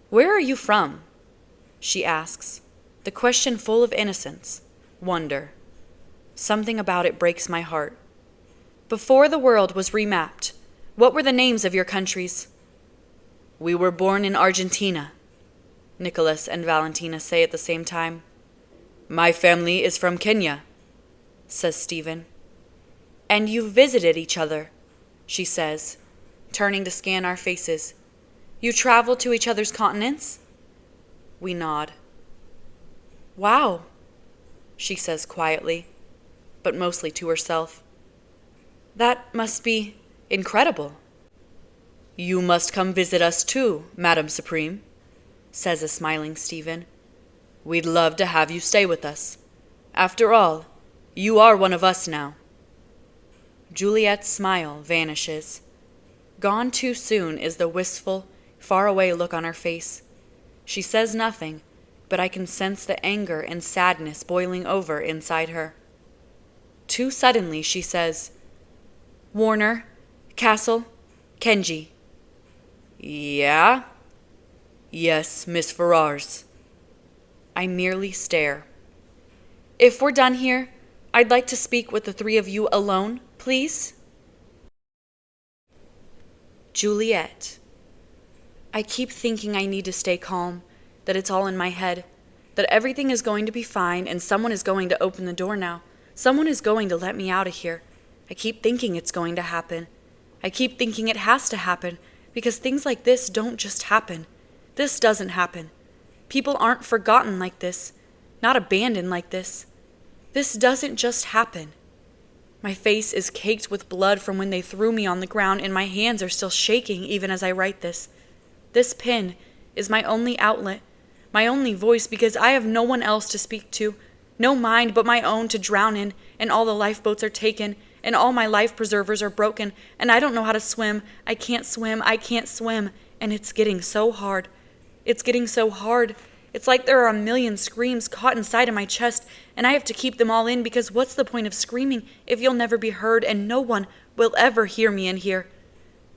"Where are you from?" she asks, the question full of innocence, wonder. Something about it breaks my heart. "Before the world was remapped, what were the names of your countries?" "We were born in Argentina," Nicholas and Valentina say at the same time. My family is from Kenya, says Stephen. And you've visited each other, she says, turning to scan our faces. You traveled to each other's continents? We nod. Wow, she says quietly, but mostly to herself. That must be incredible. You must come visit us too, Madam Supreme, says a smiling Stephen. We'd love to have you stay with us. After all, you are one of us now. Juliet's smile vanishes. Gone too soon is the wistful, far-away look on her face. She says nothing, but I can sense the anger and sadness boiling over inside her. Too suddenly, she says, Warner, Castle, Kenji. Yeah? Yes, Miss Ferrars. I merely stare. If we're done here, I'd like to speak with the three of you alone, please. Juliet. I keep thinking I need to stay calm, that it's all in my head, that everything is going to be fine and someone is going to open the door now. Someone is going to let me out of here. I keep thinking it's going to happen. I keep thinking it has to happen, because things like this don't just happen. This doesn't happen. People aren't forgotten like this, not abandoned like this. This doesn't just happen. My face is caked with blood from when they threw me on the ground, and my hands are still shaking even as I write this. This pen is my only outlet, my only voice, because I have no one else to speak to, no mind but my own to drown in, and all the lifeboats are taken, and all my life preservers are broken, and I don't know how to swim. I can't swim, and it's getting so hard. It's getting so hard. It's like there are a million screams caught inside of my chest, and I have to keep them all in, because what's the point of screaming if you'll never be heard, and no one will ever hear me in here.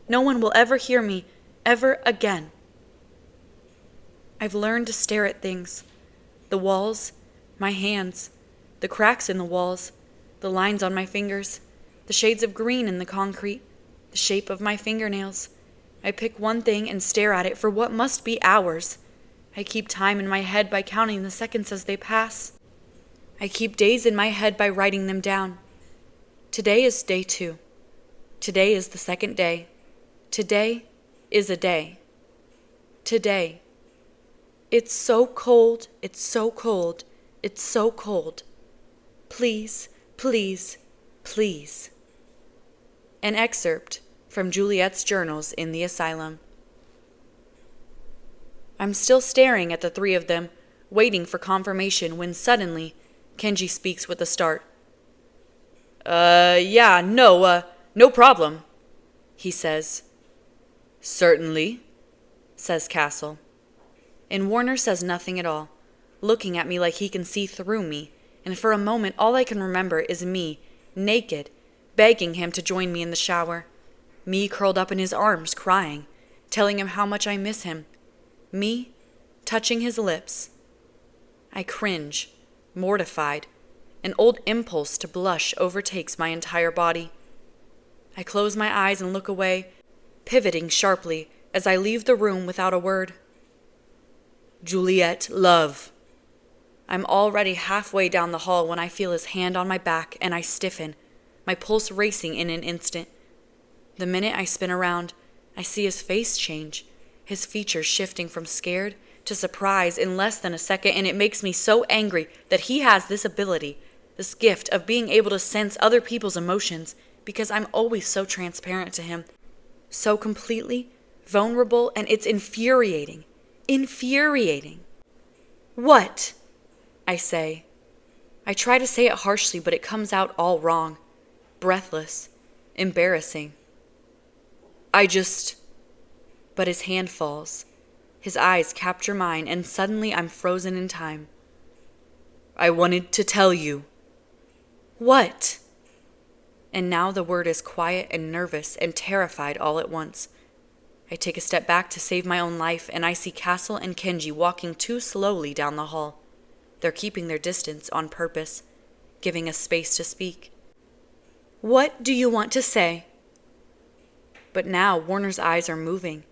No one will ever hear me, ever again. I've learned to stare at things. The walls, my hands, the cracks in the walls, the lines on my fingers, the shades of green in the concrete, the shape of my fingernails. I pick one thing and stare at it for what must be hours. I keep time in my head by counting the seconds as they pass. I keep days in my head by writing them down. Today is day 2. Today is the second day. Today is a day. Today. It's so cold, it's so cold, it's so cold. Please, please, please. An excerpt from Juliet's journals in the asylum. I'm still staring at the three of them, waiting for confirmation, when suddenly Kenji speaks with a start. No problem, he says. Certainly, says Castle. And Warner says nothing at all, looking at me like he can see through me, and for a moment all I can remember is me, naked, begging him to join me in the shower. Me curled up in his arms, crying, telling him how much I miss him. Me touching his lips. I cringe, mortified. An old impulse to blush overtakes my entire body. I close my eyes and look away, pivoting sharply as I leave the room without a word. Juliet, love. I'm already halfway down the hall when I feel his hand on my back and I stiffen, my pulse racing in an instant. The minute I spin around, I see his face change, his features shifting from scared to surprise in less than a second, and it makes me so angry that he has this ability, this gift of being able to sense other people's emotions, because I'm always so transparent to him, so completely vulnerable, and it's infuriating. Infuriating. What? I say. I try to say it harshly, but it comes out all wrong. Breathless. Embarrassing. But his hand falls. His eyes capture mine, and suddenly I'm frozen in time. I wanted to tell you. What? And now the word is quiet and nervous and terrified all at once. I take a step back to save my own life, and I see Castle and Kenji walking too slowly down the hall. They're keeping their distance on purpose, giving us space to speak. What do you want to say? But now Warner's eyes are moving,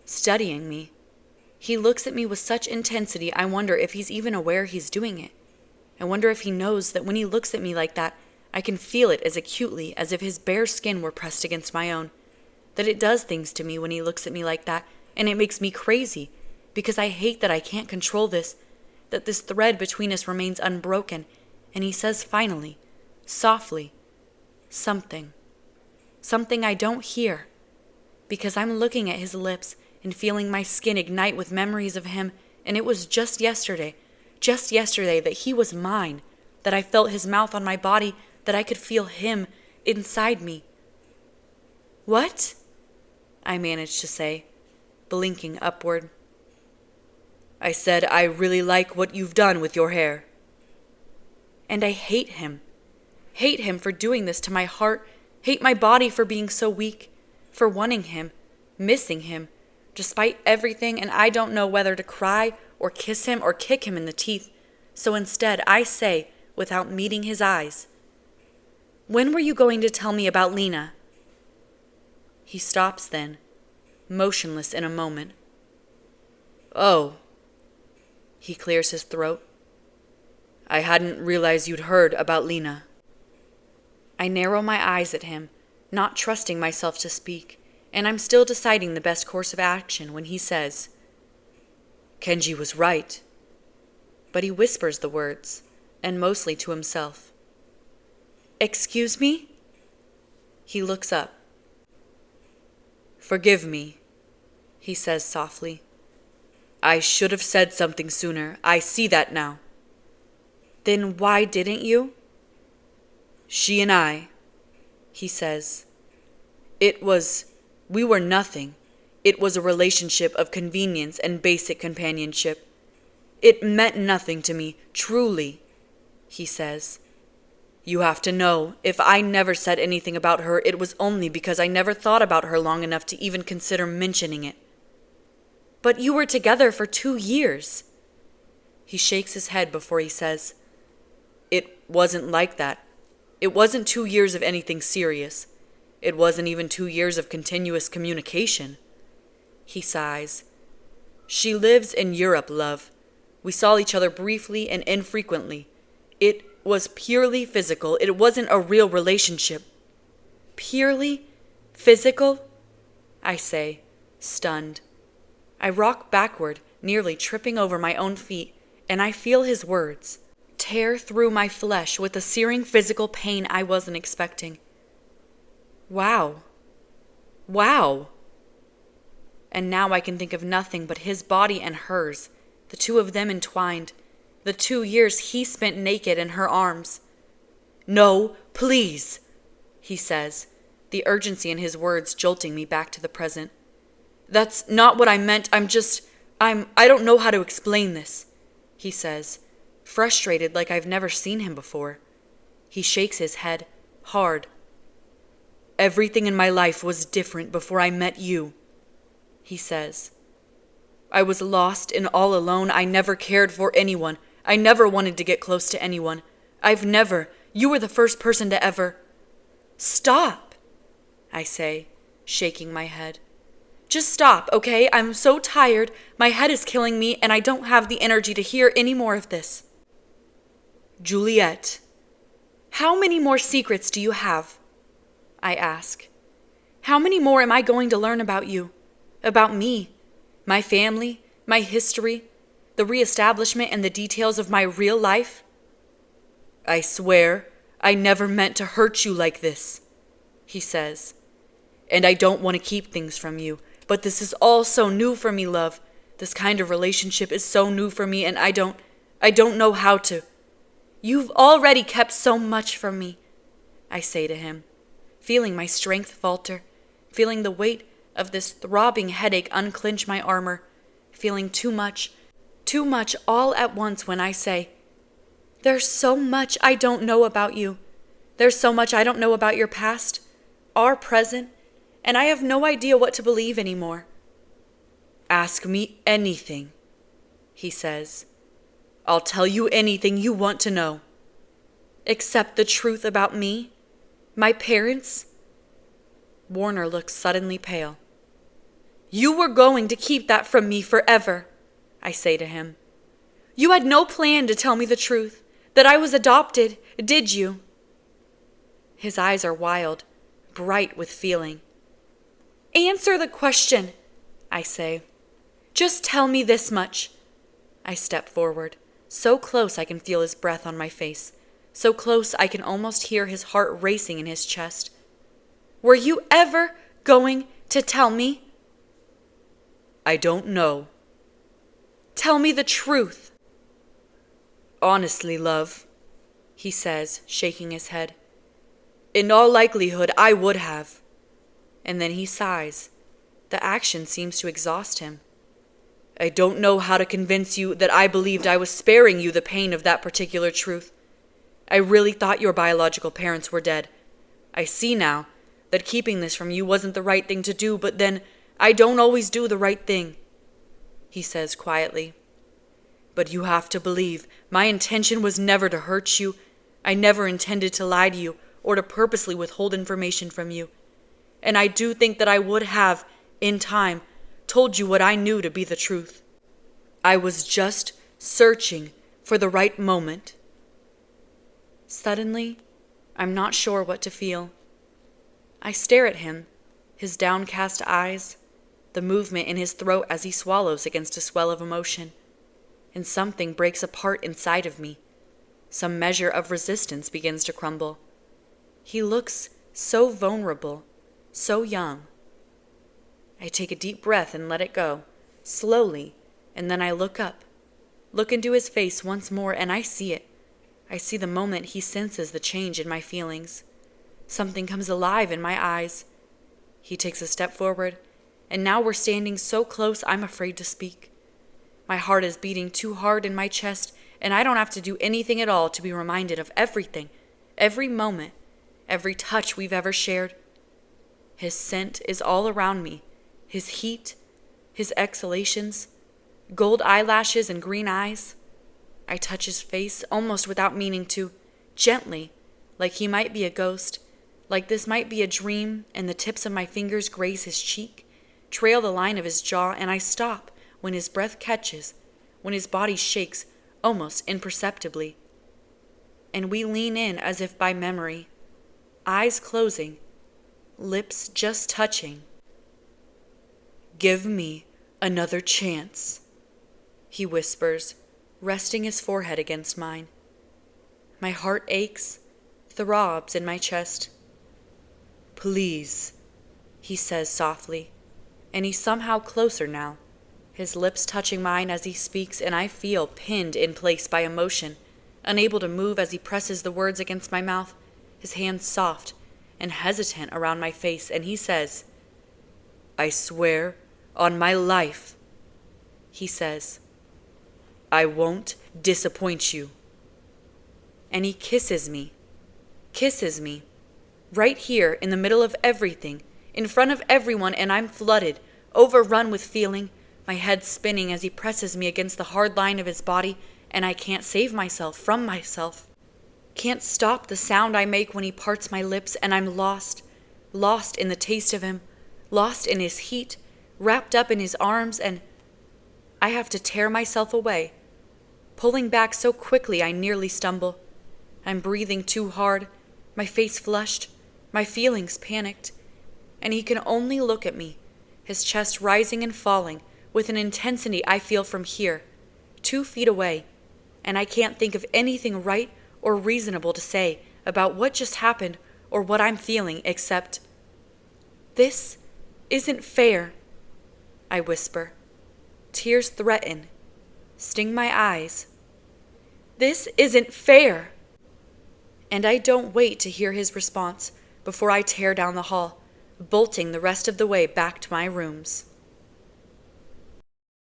studying me. He looks at me with such intensity, I wonder if he's even aware he's doing it. I wonder if he knows that when he looks at me like that, I can feel it as acutely as if his bare skin were pressed against my own. That it does things to me when he looks at me like that, and it makes me crazy, because I hate that I can't control this, that this thread between us remains unbroken, and he says finally, softly, something I don't hear, because I'm looking at his lips and feeling my skin ignite with memories of him, and it was just yesterday that he was mine, that I felt his mouth on my body, that I could feel him inside me. What? I managed to say, blinking upward. I said I really like what you've done with your hair. And I hate him for doing this to my heart, hate my body for being so weak, for wanting him, missing him, despite everything, and I don't know whether to cry or kiss him or kick him in the teeth. So instead I say, without meeting his eyes, "When were you going to tell me about Lena?" He stops then, motionless in a moment. "Oh." He clears his throat. "I hadn't realized you'd heard about Lena." I narrow my eyes at him, not trusting myself to speak, and I'm still deciding the best course of action when he says, "Kenji was right." But he whispers the words, and mostly to himself. "Excuse me?" He looks up. "Forgive me," he says softly. "I should have said something sooner. I see that now." "Then why didn't you?" "She and I," he says. We were nothing. It was a relationship of convenience and basic companionship. It meant nothing to me, truly," he says. "You have to know, if I never said anything about her, it was only because I never thought about her long enough to even consider mentioning it." "But you were together for 2 years." He shakes his head before he says, "It wasn't like that. It wasn't 2 years of anything serious. It wasn't even 2 years of continuous communication." He sighs. "She lives in Europe, love. We saw each other briefly and infrequently. It was purely physical. It wasn't a real relationship." "Purely physical?" I say, stunned. I rock backward, nearly tripping over my own feet, and I feel his words tear through my flesh with a searing physical pain I wasn't expecting. Wow. And now I can think of nothing but his body and hers, the two of them entwined, the 2 years he spent naked in her arms. "No, please," he says, the urgency in his words jolting me back to the present. "That's not what I meant. I don't know how to explain this," he says, frustrated like I've never seen him before. He shakes his head, hard. "Everything in my life was different before I met you," he says. "I was lost and all alone. I never cared for anyone. I never wanted to get close to anyone. You were the first person to ever—" "Stop," I say, shaking my head. "Just stop, okay? I'm so tired. My head is killing me, and I don't have the energy to hear any more of this." "Juliet." "How many more secrets do you have?" I ask. "How many more am I going to learn about you? About me? My family? My history? The reestablishment and the details of my real life?" "I swear I never meant to hurt you like this," he says. "And I don't want to keep things from you, but this is all so new for me, love. This kind of relationship is so new for me, and I don't know how to—" "You've already kept so much from me," I say to him, feeling my strength falter, feeling the weight of this throbbing headache unclench my armor, feeling too much all at once when I say, "There's so much I don't know about you. There's so much I don't know about your past, our present, and I have no idea what to believe anymore." "Ask me anything," he says. "I'll tell you anything you want to know." "Except the truth about me? My parents?" Warner looks suddenly pale. "You were going to keep that from me forever," I say to him. You had no plan to tell me the truth, that I was adopted, did you? His eyes are wild, bright with feeling. Answer the question, I say. Just tell me this much. I step forward, so close I can feel his breath on my face, so close I can almost hear his heart racing in his chest. Were you ever going to tell me? I don't know. Tell me the truth. Honestly, love, he says, shaking his head. In all likelihood, I would have. And then he sighs. The action seems to exhaust him. I don't know how to convince you that I believed I was sparing you the pain of that particular truth. I really thought your biological parents were dead. I see now that keeping this from you wasn't the right thing to do, but then I don't always do the right thing, he says quietly. But you have to believe my intention was never to hurt you. I never intended to lie to you or to purposely withhold information from you. And I do think that I would have, in time, told you what I knew to be the truth. I was just searching for the right moment. Suddenly, I'm not sure what to feel. I stare at him, his downcast eyes, the movement in his throat as he swallows against a swell of emotion, and something breaks apart inside of me. Some measure of resistance begins to crumble. He looks so vulnerable, so young. I take a deep breath and let it go, slowly, and then I look up, look into his face once more, and I see it. I see the moment he senses the change in my feelings. Something comes alive in my eyes. He takes a step forward, and now we're standing so close I'm afraid to speak. My heart is beating too hard in my chest, and I don't have to do anything at all to be reminded of everything, every moment, every touch we've ever shared. His scent is all around me, his heat, his exhalations, gold eyelashes and green eyes. I touch his face almost without meaning to, gently, like he might be a ghost, like this might be a dream, and the tips of my fingers graze his cheek, trail the line of his jaw, and I stop when his breath catches, when his body shakes almost imperceptibly. And we lean in as if by memory, eyes closing, lips just touching. Give me another chance, he whispers, resting his forehead against mine. My heart aches, throbs in my chest. Please, he says softly, and he's somehow closer now, his lips touching mine as he speaks, and I feel pinned in place by emotion, unable to move as he presses the words against my mouth, his hands soft and hesitant around my face, and he says, I swear on my life, he says, I won't disappoint you. And he kisses me, right here in the middle of everything, in front of everyone, and I'm flooded, overrun with feeling, my head spinning as he presses me against the hard line of his body, and I can't save myself from myself. Can't stop the sound I make when he parts my lips, and I'm lost in the taste of him, lost in his heat, wrapped up in his arms, and I have to tear myself away, pulling back so quickly I nearly stumble. I'm breathing too hard, my face flushed, my feelings panicked, and he can only look at me, his chest rising and falling with an intensity I feel from here, 2 feet away, and I can't think of anything right or reasonable to say about what just happened or what I'm feeling except, this isn't fair, I whisper. Tears threaten, sting my eyes. This isn't fair. And I don't wait to hear his response before I tear down the hall, bolting the rest of the way back to my rooms.